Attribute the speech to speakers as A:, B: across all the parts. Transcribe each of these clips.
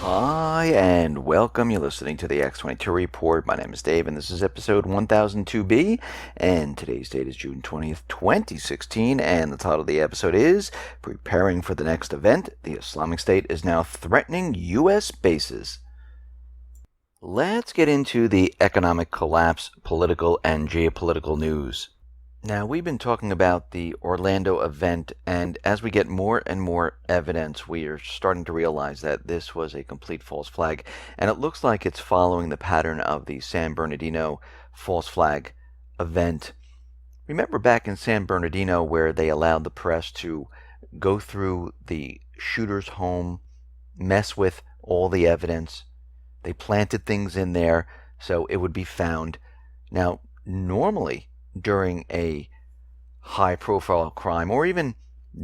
A: Hi and welcome. You're listening to the X22 Report. My name is Dave and this is episode 1002B, and today's date is June 20th, 2016, and the title of the episode is Preparing for the Next Event. The Islamic State is now threatening U.S. bases. Let's get into the economic collapse, political and geopolitical news. Now, we've been talking about the Orlando event, and as we get more and more evidence, we are starting to realize that this was a complete false flag, and it looks like it's following the pattern of the San Bernardino false flag event. Remember back in San Bernardino where they allowed the press to go through the shooter's home, mess with all the evidence. They planted things in there so it would be found. Now, normally, during a high-profile crime, or even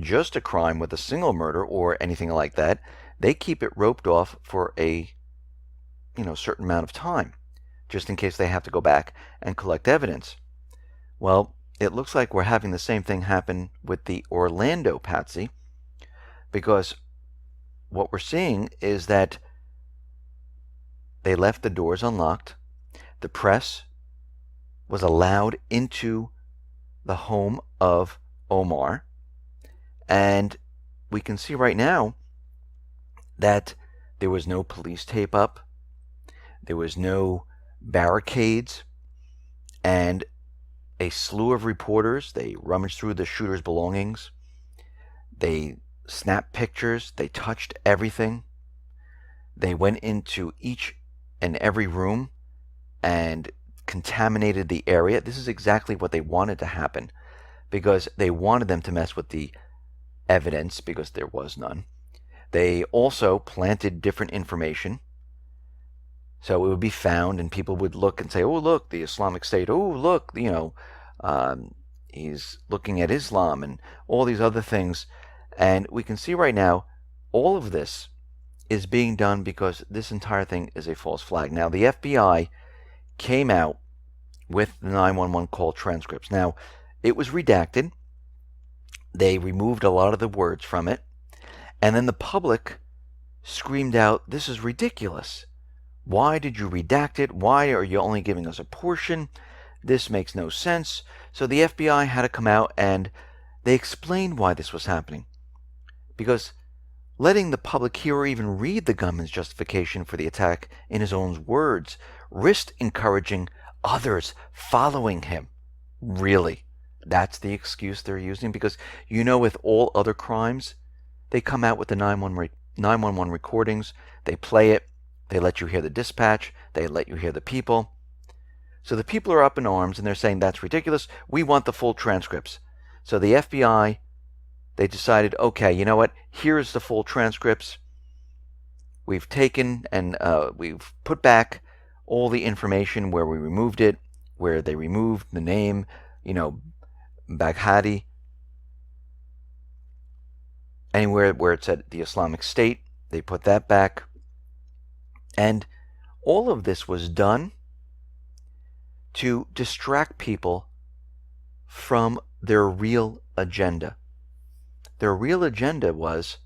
A: just a crime with a single murder or anything like that, they keep it roped off for a certain amount of time, just in case they have to go back and collect evidence. Well, it looks like we're having the same thing happen with the Orlando patsy, because what we're seeing is that they left the doors unlocked. The press was allowed into the home of Omar, and we can see right now that there was no police tape up, there was no barricades, and a slew of reporters, they rummaged through the shooter's belongings, they snapped pictures, they touched everything, they went into each and every room and contaminated the area. This is exactly what they wanted to happen, because they wanted them to mess with the evidence because there was none. They also planted different information so it would be found and people would look and say, oh, look, the Islamic State, oh, look, he's looking at Islam and all these other things. And we can see right now all of this is being done because this entire thing is a false flag. Now, the FBI came out with the 911 call transcripts. Now, it was redacted. They removed a lot of the words from it. And then the public screamed out, this is ridiculous. Why did you redact it? Why are you only giving us a portion? This makes no sense. So the FBI had to come out and they explained why this was happening. Because letting the public hear or even read the gunman's justification for the attack in his own words risked encouraging others following him. Really? That's the excuse they're using? Because with all other crimes, they come out with the 911 recordings, they play it, they let you hear the dispatch, they let you hear the people. So the people are up in arms and they're saying that's ridiculous, we want the full transcripts. So the FBI, they decided, okay, you know what, here's the full transcripts. We've taken and we've put back all the information where we removed it, where they removed the name, Baghdadi, anywhere where it said the Islamic State, they put that back. And all of this was done to distract people from their real agenda. Their real agenda was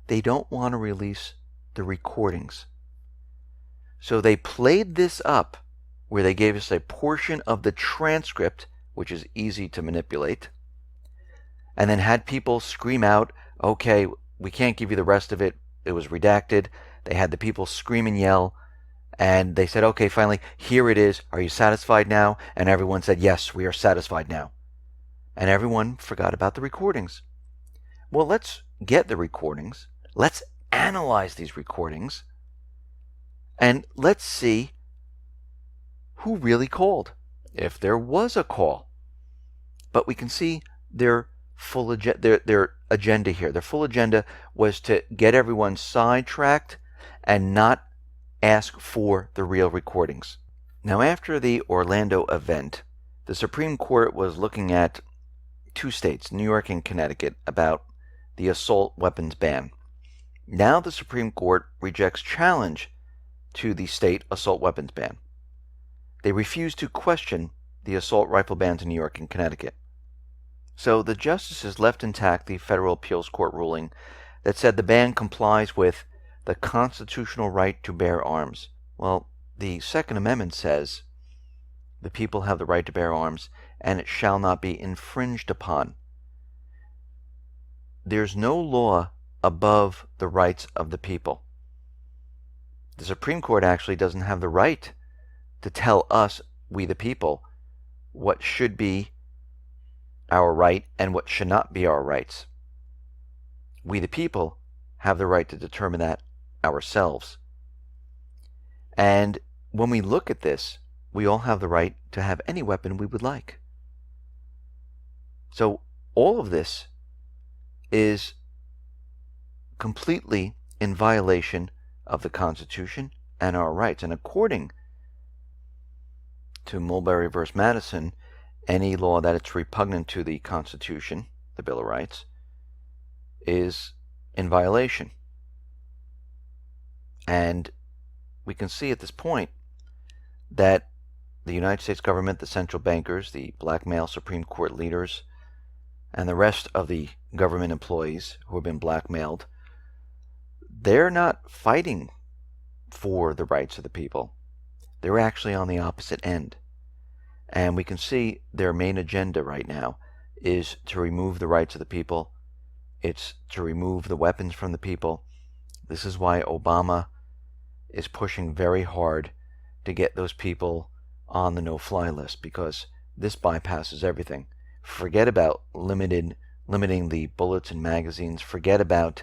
A: they don't want to release the recordings. So they played this up where they gave us a portion of the transcript, which is easy to manipulate, and then had people scream out, okay, we can't give you the rest of it. It was redacted. They had the people scream and yell, and they said, okay, finally, here it is. Are you satisfied now? And everyone said, yes, we are satisfied now. And everyone forgot about the recordings. Well, let's get the recordings. Let's analyze these recordings. And let's see who really called, if there was a call. But we can see their full their agenda here. Their full agenda was to get everyone sidetracked and not ask for the real recordings. Now, after the Orlando event, the Supreme Court was looking at two states, New York and Connecticut, about the assault weapons ban. Now the Supreme Court rejects challenge to the state assault weapons ban. They refuse to question the assault rifle bans in New York and Connecticut. So the justices left intact the federal appeals court ruling that said the ban complies with the constitutional right to bear arms. Well, the Second Amendment says the people have the right to bear arms, and it shall not be infringed upon. There's no law above the rights of the people. The Supreme Court actually doesn't have the right to tell us, we the people, what should be our right and what should not be our rights. We the people have the right to determine that ourselves. And when we look at this, we all have the right to have any weapon we would like. So all of this is completely in violation of the Constitution and our rights. And according to Mulberry v. Madison, any law that it's repugnant to the Constitution, the Bill of Rights, is in violation. And we can see at this point that the United States government, the central bankers, the blackmail Supreme Court leaders, and the rest of the government employees who have been blackmailed, they're not fighting for the rights of the people. They're actually on the opposite end. And we can see their main agenda right now is to remove the rights of the people. It's to remove the weapons from the people. This is why Obama is pushing very hard to get those people on the no-fly list, because this bypasses everything. Forget about limiting the bullets and magazines. Forget about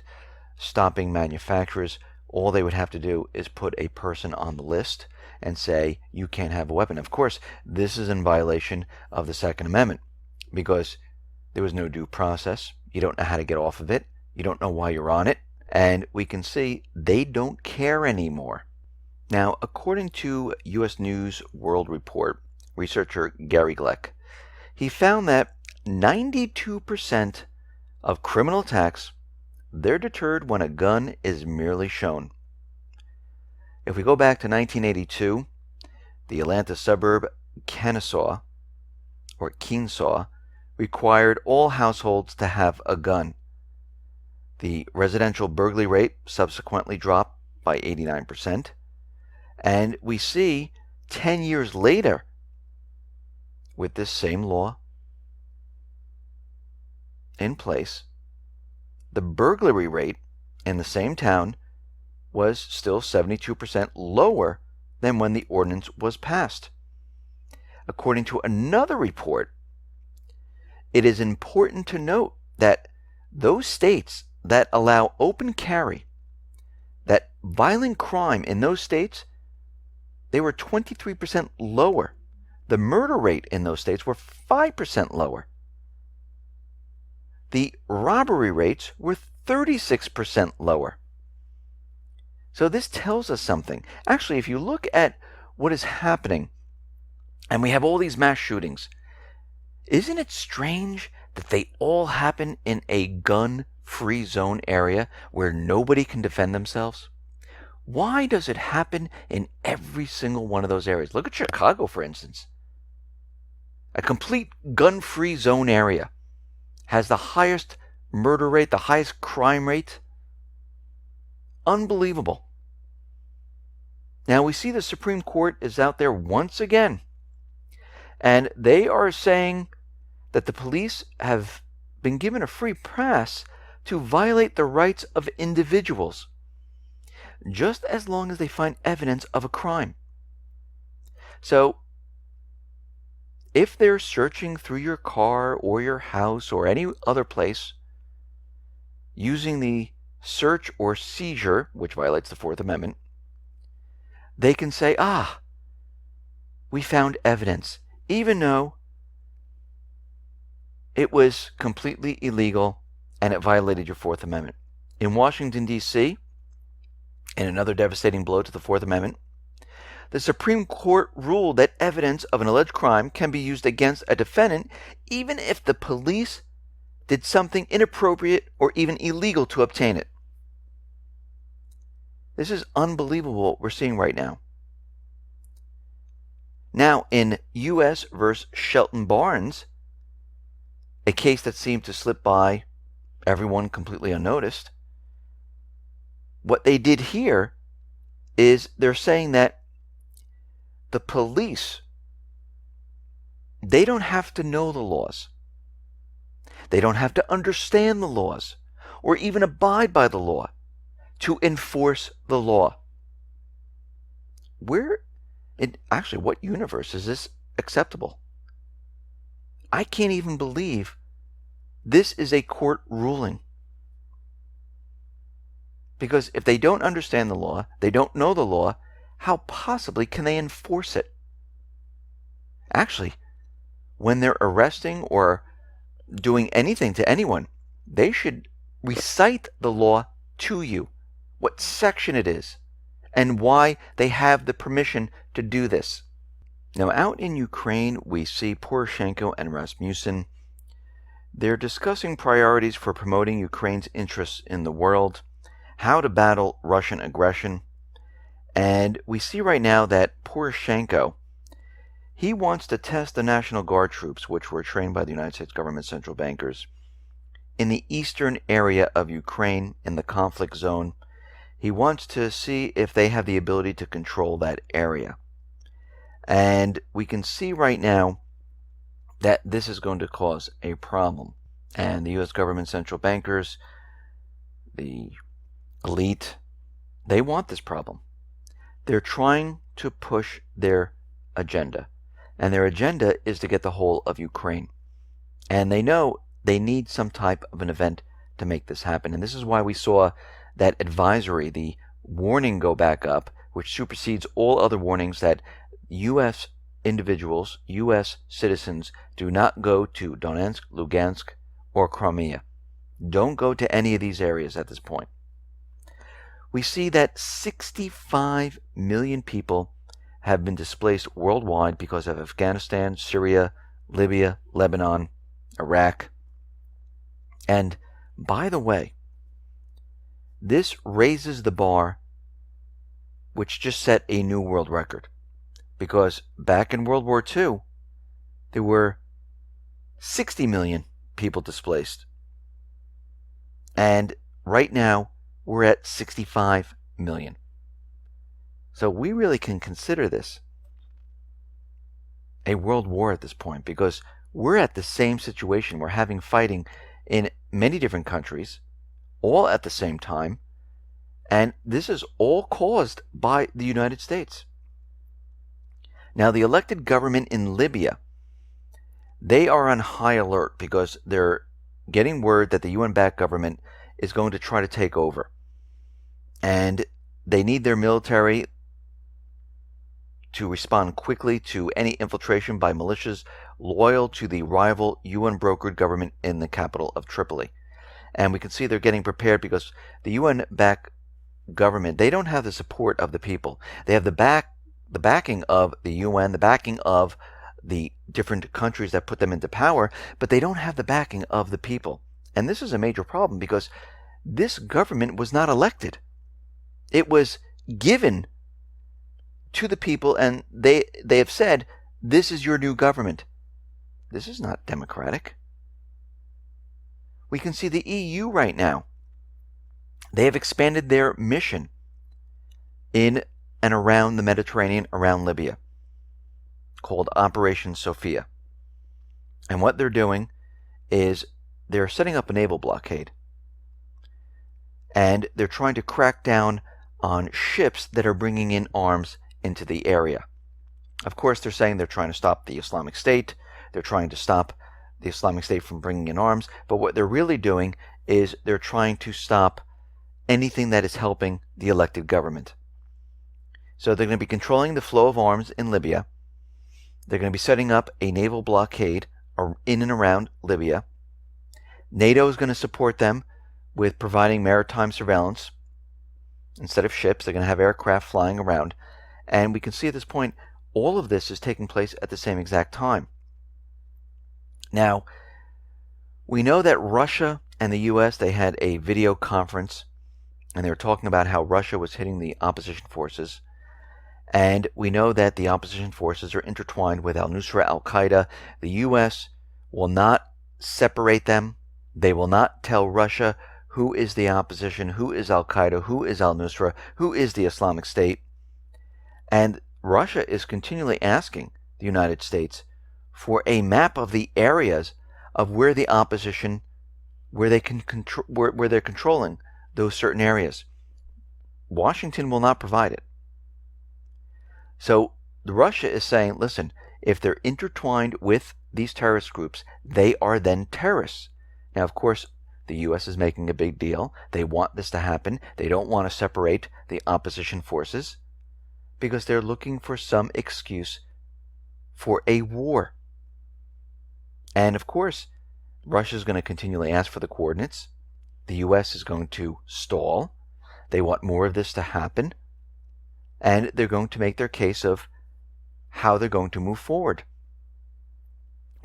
A: stopping manufacturers. All they would have to do is put a person on the list and say, you can't have a weapon. Of course, this is in violation of the Second Amendment, because there was no due process. You don't know how to get off of it. You don't know why you're on it. And we can see they don't care anymore. Now, according to U.S. News World Report, researcher Gary Gleck, he found that 92% of criminal attacks, they're deterred when a gun is merely shown. If we go back to 1982, the Atlanta suburb Kennesaw required all households to have a gun. The residential burglary rate subsequently dropped by 89%. And we see 10 years later, with this same law in place, the burglary rate in the same town was still 72% lower than when the ordinance was passed. According to another report, it is important to note that those states that allow open carry, that violent crime in those states, they were 23% lower. The murder rate in those states were 5% lower. The robbery rates were 36% lower. So this tells us something. Actually, if you look at what is happening, and we have all these mass shootings, isn't it strange that they all happen in a gun-free zone area where nobody can defend themselves? Why does it happen in every single one of those areas? Look at Chicago, for instance. A complete gun-free zone area has the highest murder rate, the highest crime rate. Unbelievable. Now we see the Supreme Court is out there once again, and they are saying that the police have been given a free pass to violate the rights of individuals, just as long as they find evidence of a crime. So, if they're searching through your car or your house or any other place using the search or seizure, which violates the Fourth Amendment, they can say, we found evidence, even though it was completely illegal and it violated your Fourth Amendment. In Washington, D.C., in another devastating blow to the Fourth Amendment, the Supreme Court ruled that evidence of an alleged crime can be used against a defendant even if the police did something inappropriate or even illegal to obtain it. This is unbelievable what we're seeing right now. Now, in U.S. versus Shelton Barnes, a case that seemed to slip by everyone completely unnoticed, what they did here is they're saying that the police, they don't have to know the laws. They don't have to understand the laws or even abide by the law to enforce the law. Actually, what universe is this acceptable? I can't even believe this is a court ruling. Because if they don't understand the law, they don't know the law, how possibly can they enforce it? Actually, when they're arresting or doing anything to anyone, they should recite the law to you, what section it is, and why they have the permission to do this. Now, out in Ukraine, we see Poroshenko and Rasmussen. They're discussing priorities for promoting Ukraine's interests in the world, how to battle Russian aggression, and we see right now that Poroshenko, he wants to test the National Guard troops, which were trained by the United States government central bankers, in the eastern area of Ukraine, in the conflict zone. He wants to see if they have the ability to control that area. And we can see right now that this is going to cause a problem. And the U.S. government central bankers, the elite, they want this problem. They're trying to push their agenda. And their agenda is to get the whole of Ukraine. And they know they need some type of an event to make this happen. And this is why we saw that advisory, the warning, go back up, which supersedes all other warnings that U.S. individuals, U.S. citizens, do not go to Donetsk, Lugansk, or Crimea. Don't go to any of these areas at this point. We see that 65 million people have been displaced worldwide because of Afghanistan, Syria, Libya, Lebanon, Iraq. And by the way, this raises the bar, which just set a new world record. Because back in World War II, there were 60 million people displaced. And right now, we're at 65 million. So we really can consider this a world war at this point, because we're at the same situation. We're having fighting in many different countries, all at the same time, and this is all caused by the United States. Now, the elected government in Libya, they are on high alert because they're getting word that the UN-backed government is going to try to take over. And they need their military to respond quickly to any infiltration by militias loyal to the rival UN-brokered government in the capital of Tripoli. And we can see they're getting prepared because the UN-backed government, they don't have the support of the people. They have the backing of the UN, the backing of the different countries that put them into power, but they don't have the backing of the people. And this is a major problem because this government was not elected. It was given to the people, and they have said, this is your new government. This is not democratic. We can see the EU right now. They have expanded their mission in and around the Mediterranean, around Libya, called Operation Sophia. And what they're doing is they're setting up a naval blockade. And they're trying to crack down on ships that are bringing in arms into the area. Of course, they're saying they're trying to stop the Islamic State. They're trying to stop the Islamic State from bringing in arms. But what they're really doing is they're trying to stop anything that is helping the elected government. So they're going to be controlling the flow of arms in Libya. They're going to be setting up a naval blockade in and around Libya. NATO is going to support them with providing maritime surveillance. Instead of ships, they're going to have aircraft flying around. And we can see at this point, all of this is taking place at the same exact time. Now, we know that Russia and the U.S., they had a video conference, and they were talking about how Russia was hitting the opposition forces. And we know that the opposition forces are intertwined with al-Nusra, al-Qaeda. The U.S. will not separate them. They will not tell Russia who is the opposition, who is Al-Qaeda, who is al-Nusra, who is the Islamic State. And Russia is continually asking the United States for a map of the areas of where the opposition, where they can control, where they're controlling those certain areas. Washington will not provide it. So Russia is saying, listen, if they're intertwined with these terrorist groups, they are then terrorists. Now, of course, the U.S. is making a big deal. They want this to happen. They don't want to separate the opposition forces because they're looking for some excuse for a war. And of course, Russia is going to continually ask for the coordinates. The U.S. is going to stall. They want more of this to happen. And they're going to make their case of how they're going to move forward.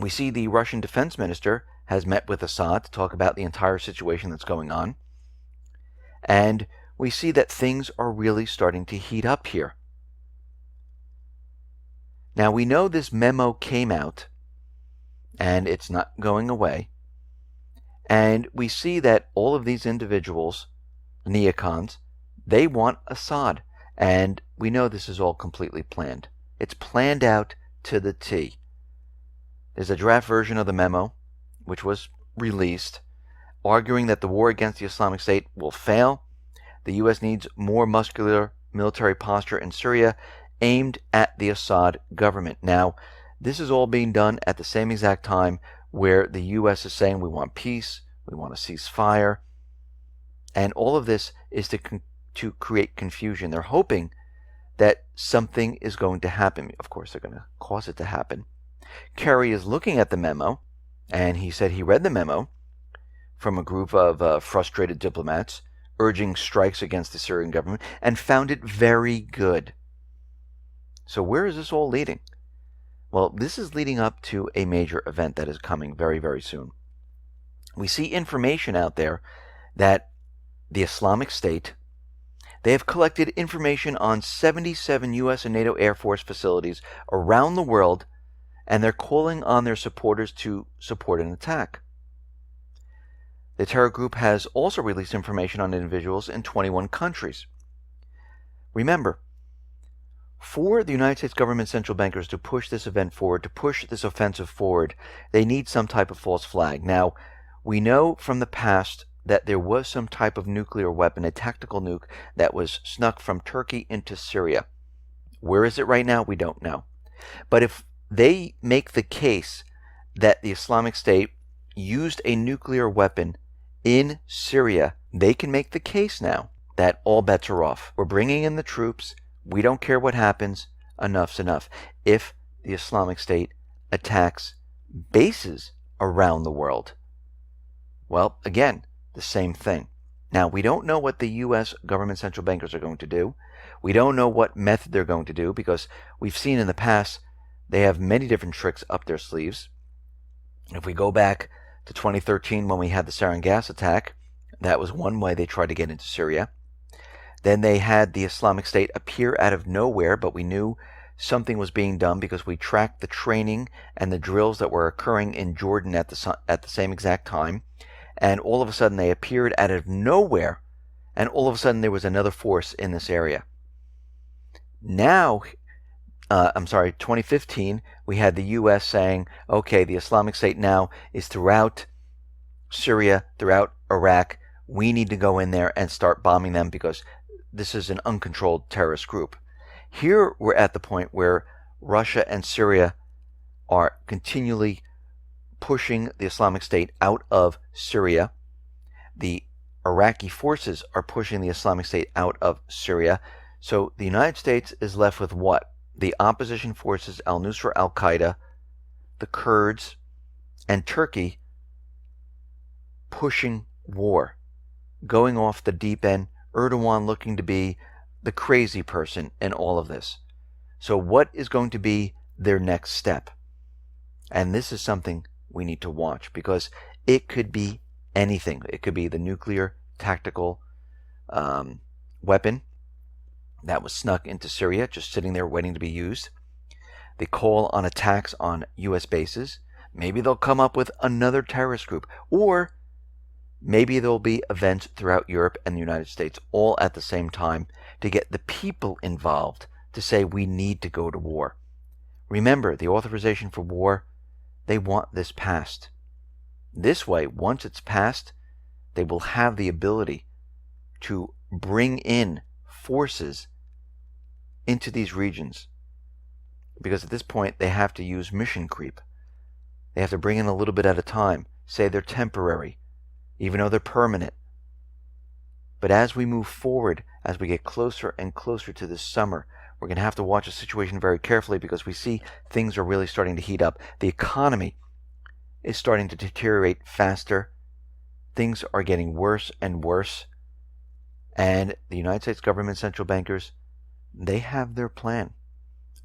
A: We see the Russian defense minister has met with Assad to talk about the entire situation that's going on. And we see that things are really starting to heat up here. Now, we know this memo came out, and it's not going away. And we see that all of these individuals, neocons, they want Assad. And we know this is all completely planned. It's planned out to the T. There's a draft version of the memo, which was released, arguing that the war against the Islamic State will fail. The U.S. needs more muscular military posture in Syria aimed at the Assad government. Now, this is all being done at the same exact time where the U.S. is saying we want peace, we want a ceasefire, and all of this is to create confusion. They're hoping that something is going to happen. Of course, they're going to cause it to happen. Kerry is looking at the memo, and he said he read the memo from a group of frustrated diplomats urging strikes against the Syrian government and found it very good. So where is this all leading? Well, this is leading up to a major event that is coming very, very soon. We see information out there that the Islamic State, they have collected information on 77 U.S. and NATO Air Force facilities around the world, and they're calling on their supporters to support an attack. The terror group has also released information on individuals in 21 countries. Remember, for the United States government central bankers to push this event forward, to push this offensive forward, they need some type of false flag. Now, we know from the past that there was some type of nuclear weapon, a tactical nuke, that was snuck from Turkey into Syria. Where is it right now? We don't know. But if they make the case that the Islamic State used a nuclear weapon in Syria, they can make the case now that all bets are off. We're bringing in the troops. We don't care what happens. Enough's enough. If the Islamic State attacks bases around the world, well, again, the same thing. Now, we don't know what the U.S. government central bankers are going to do. We don't know what method they're going to do because we've seen in the past they have many different tricks up their sleeves. If we go back to 2013 when we had the sarin gas attack, that was one way they tried to get into Syria. Then they had the Islamic State appear out of nowhere, but we knew something was being done because we tracked the training and the drills that were occurring in Jordan at the same exact time. And all of a sudden they appeared out of nowhere, and all of a sudden there was another force in this area. Now, 2015, we had the U.S. saying, okay, the Islamic State now is throughout Syria, throughout Iraq. We need to go in there and start bombing them because this is an uncontrolled terrorist group. Here we're at the point where Russia and Syria are continually pushing the Islamic State out of Syria. The Iraqi forces are pushing the Islamic State out of Syria. So the United States is left with what? The opposition forces, al-Nusra, al-Qaeda, the Kurds, and Turkey pushing war, going off the deep end, Erdogan looking to be the crazy person in all of this. So what is going to be their next step? And this is something we need to watch because it could be anything. It could be the nuclear tactical weapon that was snuck into Syria, just sitting there waiting to be used. They call on attacks on U.S. bases. Maybe they'll come up with another terrorist group. Or Maybe there will be events throughout Europe and the United States all at the same time to get the people involved to say we need to go to war. Remember, the authorization for war, they want this passed. This way, once it's passed, they will have the ability to bring in forces into these regions. Because at this point, they have to use mission creep. They have to bring in a little bit at a time, say they're temporary, even though they're permanent. But as we move forward, as we get closer and closer to this summer, we're going to have to watch the situation very carefully because we see things are really starting to heat up. The economy is starting to deteriorate faster. Things are getting worse and worse. And the United States government central bankers, they have their plan.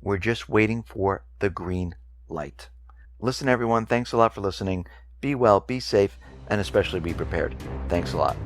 A: We're just waiting for the green light. Listen, everyone, thanks a lot for listening. Be well, be safe, and especially be prepared. Thanks a lot.